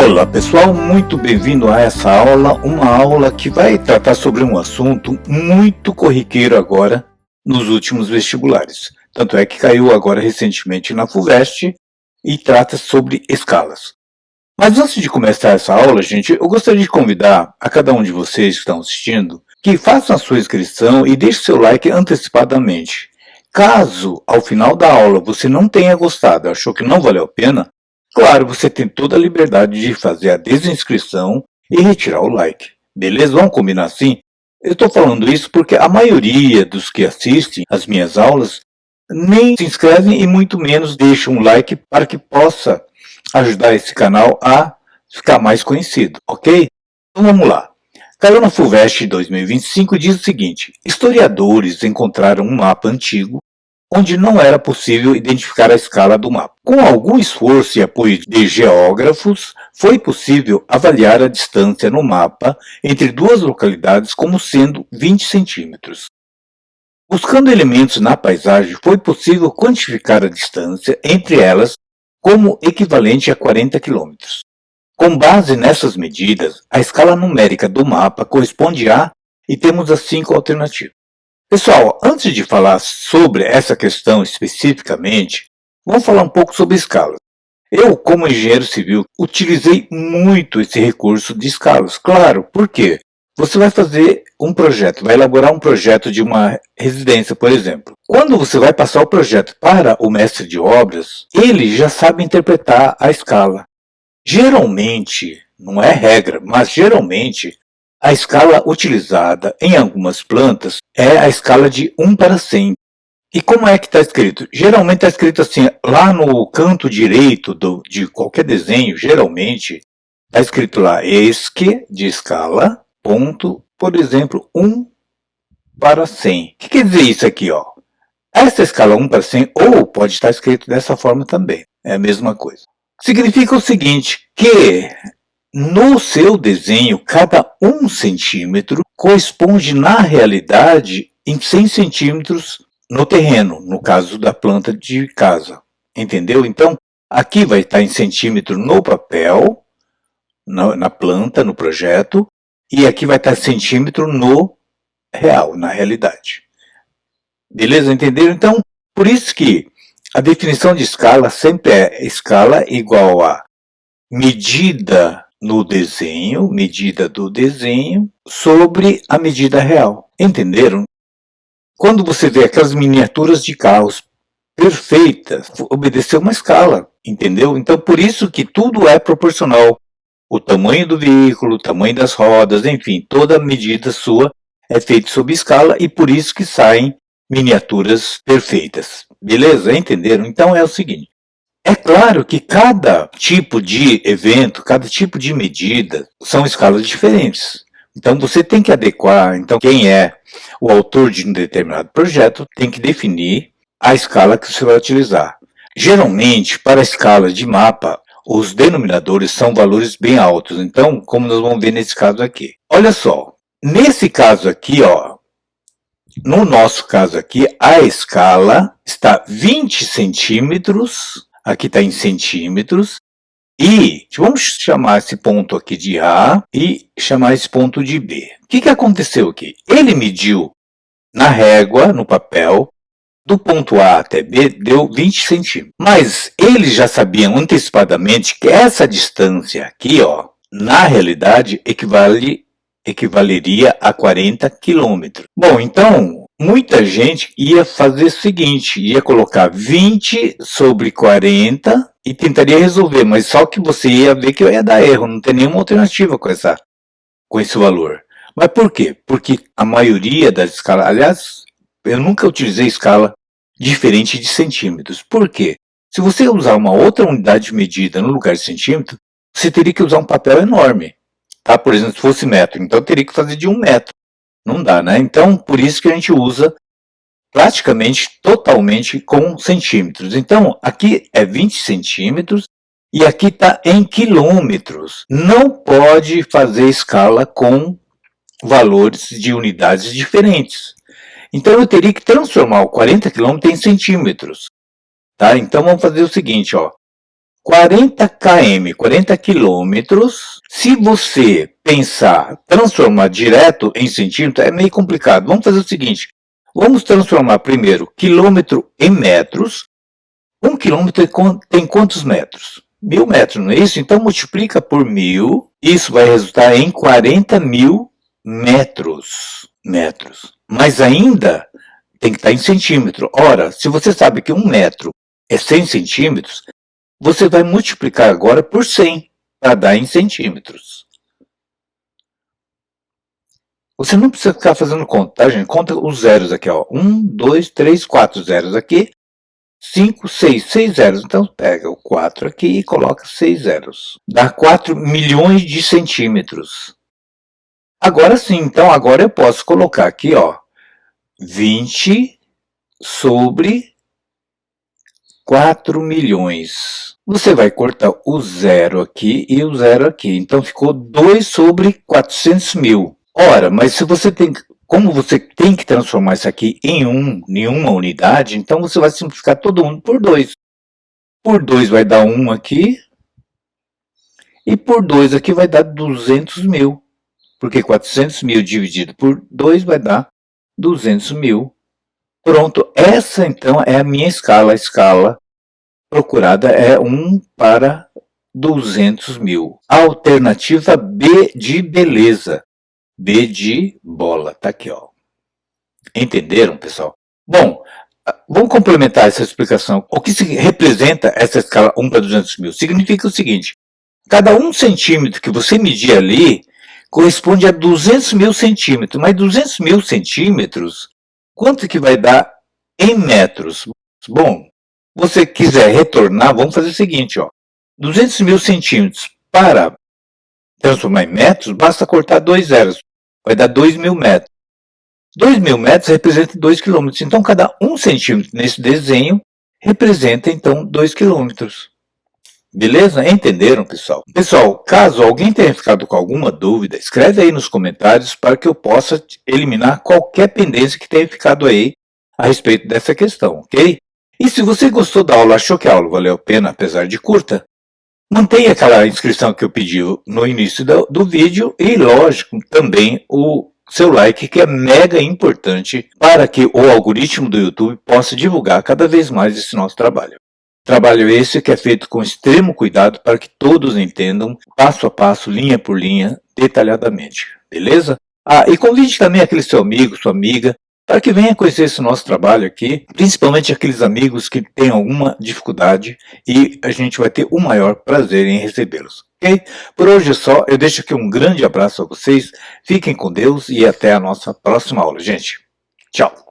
Olá pessoal, muito bem-vindo a essa aula, uma aula que vai tratar sobre um assunto muito corriqueiro agora nos últimos vestibulares. Tanto é que caiu agora recentemente na FUVEST e trata sobre escalas. Mas antes de começar essa aula, gente, eu gostaria de convidar a cada um de vocês que estão assistindo que façam a sua inscrição e deixe seu like antecipadamente. Caso ao final da aula você não tenha gostado, achou que não valeu a pena, claro, você tem toda a liberdade de fazer a desinscrição e retirar o like. Beleza? Vamos combinar assim? Eu estou falando isso porque a maioria dos que assistem às minhas aulas nem se inscrevem e muito menos deixam um like para que possa ajudar esse canal a ficar mais conhecido, ok? Então vamos lá. Caiu na FUVEST 2025 diz o seguinte: historiadores encontraram um mapa antigo onde não era possível identificar a escala do mapa. Com algum esforço e apoio de geógrafos, foi possível avaliar a distância no mapa entre duas localidades como sendo 20 centímetros. Buscando elementos na paisagem, foi possível quantificar a distância entre elas como equivalente a 40 quilômetros. Com base nessas medidas, a escala numérica do mapa corresponde a, e temos as 5 alternativas. Pessoal, antes de falar sobre essa questão especificamente, vamos falar um pouco sobre escalas. Eu, como engenheiro civil, utilizei muito esse recurso de escalas. Claro, por quê? Você vai fazer um projeto, vai elaborar um projeto de uma residência, por exemplo. Quando você vai passar o projeto para o mestre de obras, ele já sabe interpretar a escala. Geralmente, não é regra, mas geralmente, a escala utilizada em algumas plantas é a escala de 1/100. E como é que está escrito? Geralmente está escrito assim, lá no canto direito de qualquer desenho, geralmente está escrito lá, esque de escala, ponto, por exemplo, 1/100. O que quer dizer isso aqui, ó? Essa escala 1/100, ou pode estar escrito dessa forma também, é a mesma coisa. Significa o seguinte, que no seu desenho, cada 1 centímetro corresponde na realidade em 100 centímetros no terreno, no caso da planta de casa. Entendeu? Então, aqui vai estar em centímetro no papel, na planta, no projeto, e aqui vai estar centímetro no real, na realidade. Beleza? Entenderam? Então, por isso que a definição de escala sempre é escala igual a medida no desenho, medida do desenho, sobre a medida real. Entenderam? Quando você vê aquelas miniaturas de carros perfeitas, obedeceu uma escala, entendeu? Então, por isso que tudo é proporcional. O tamanho do veículo, o tamanho das rodas, enfim, toda medida sua é feita sob escala e por isso que saem miniaturas perfeitas. Beleza? Entenderam? Então é o seguinte. É claro que cada tipo de evento, cada tipo de medida são escalas diferentes. Então você tem que adequar, então quem é o autor de um determinado projeto tem que definir a escala que você vai utilizar. Geralmente, para a escala de mapa, os denominadores são valores bem altos. Então, como nós vamos ver nesse caso aqui. Olha só, nesse caso aqui, ó, no nosso caso aqui, a escala está 20 centímetros, aqui está em centímetros, e vamos chamar esse ponto aqui de A e chamar esse ponto de B. O que aconteceu aqui? Ele mediu na régua, no papel, do ponto A até B, deu 20 centímetros. Mas eles já sabiam antecipadamente que essa distância aqui, ó, na realidade, equivaleria a 40 quilômetros. Bom, então, muita gente ia fazer o seguinte, ia colocar 20 sobre 40 e tentaria resolver, mas só que você ia ver que ia dar erro, não tem nenhuma alternativa com esse valor. Mas por quê? Porque a maioria das escalas, aliás, eu nunca utilizei escala diferente de centímetros. Por quê? Se você usar uma outra unidade de medida no lugar de centímetro, você teria que usar um papel enorme. Tá? Por exemplo, se fosse metro, então teria que fazer de 1 metro. Não dá, né? Então, por isso que a gente usa praticamente totalmente com centímetros. Então, aqui é 20 centímetros e aqui está em quilômetros. Não pode fazer escala com valores de unidades diferentes. Então, eu teria que transformar o 40 quilômetros em centímetros. Tá? Então, vamos fazer o seguinte, ó. 40 km, 40 quilômetros. Se você pensar transformar direto em centímetro, é meio complicado. Vamos fazer o seguinte, vamos transformar primeiro quilômetro em metros. 1 quilômetro tem quantos metros? 1000 metros, não é isso? Então multiplica por 1000, isso vai resultar em 40.000 metros. Mas ainda tem que estar em centímetro. Ora, se você sabe que 1 metro é 100 centímetros, você vai multiplicar agora por 100 para dar em centímetros. Você não precisa ficar fazendo conta, tá, gente? Conta os zeros aqui, ó. 1, 2, 3, 4 zeros aqui. 5, 6 zeros. Então pega o 4 aqui e coloca 6 zeros. Dá 4 milhões de centímetros. Agora sim, então agora eu posso colocar aqui, ó, 20 sobre 4 milhões. Você vai cortar o zero aqui e o zero aqui. Então ficou 2 sobre 400 mil. Ora, mas se você tem, como você tem que transformar isso aqui em uma unidade, então você vai simplificar todo mundo por 2. Por 2 vai dar 1 aqui. E por 2 aqui vai dar 200 mil. Porque 400 mil dividido por 2 vai dar 200 mil. Pronto, essa então é a minha escala. A escala procurada é 1 para 200 mil. Alternativa B de beleza. B de bola. Tá aqui, ó. Entenderam, pessoal? Bom, vamos complementar essa explicação. O que representa essa escala 1 para 200 mil? Significa o seguinte. Cada 1 centímetro que você medir ali corresponde a 200 mil centímetros. Mas 200 mil centímetros, quanto que vai dar em metros? Bom, você quiser retornar, vamos fazer o seguinte, ó. 200 mil centímetros para transformar em metros, basta cortar 2 zeros. Vai dar 2.000 metros. 2.000 metros representa 2 quilômetros. Então, cada 1 centímetro nesse desenho representa, então, 2 quilômetros. Beleza? Entenderam, pessoal? Pessoal, caso alguém tenha ficado com alguma dúvida, escreve aí nos comentários para que eu possa eliminar qualquer pendência que tenha ficado aí a respeito dessa questão, ok? E se você gostou da aula, achou que a aula valeu a pena, apesar de curta, mantenha aquela inscrição que eu pedi no início do vídeo e, lógico, também o seu like, que é mega importante para que o algoritmo do YouTube possa divulgar cada vez mais esse nosso trabalho. Trabalho esse que é feito com extremo cuidado para que todos entendam, passo a passo, linha por linha, detalhadamente. Beleza? E convide também aquele seu amigo, sua amiga, para que venha conhecer esse nosso trabalho aqui, principalmente aqueles amigos que têm alguma dificuldade, e a gente vai ter o maior prazer em recebê-los. Ok? Por hoje é só, eu deixo aqui um grande abraço a vocês, fiquem com Deus e até a nossa próxima aula, gente. Tchau!